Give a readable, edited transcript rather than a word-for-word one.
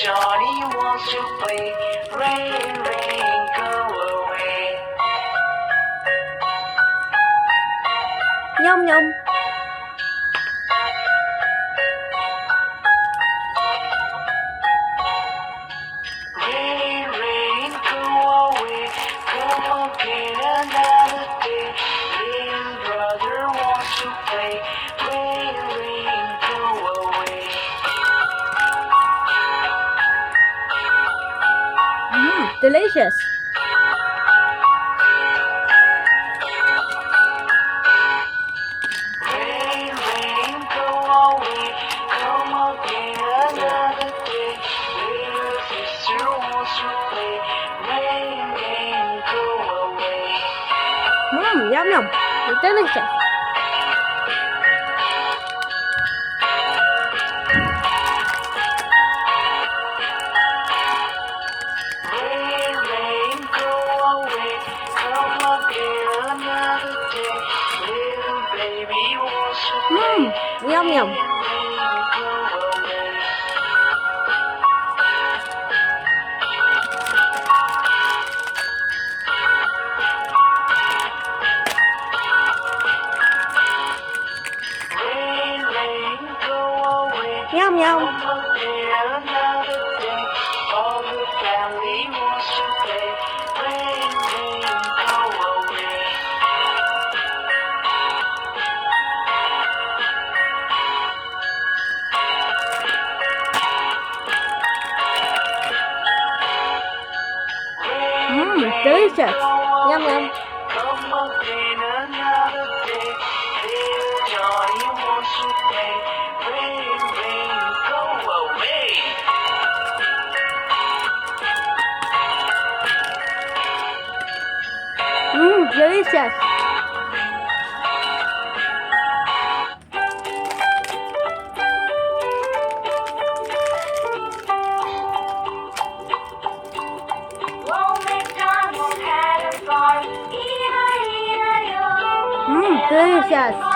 Johnny wants to play. Rain, rain, go away. Nhông nhông. Rain, rain, go away. Come again another day. Little brother wants to play. Rain, rain, go away. Delicious. Rain, rain, go away. Come again another day. Little sister wants to play. Rain, rain, go away. Yum yum. Delicious. Rain, rain, go away. Come again another day. Little baby wants to play. Yum yum. Rain, rain, go away. Rain, rain, go away. Yum yum. Come again another day. All the family wants to play. Rain, rain, go away. Rain, rain, Delicious. go Yum away. yum. Come again another day. Little Johnny wants to play. Rain, rain, go away. Delicious. Old MacDonald had a farm. E-I-E-I-O. Delicious.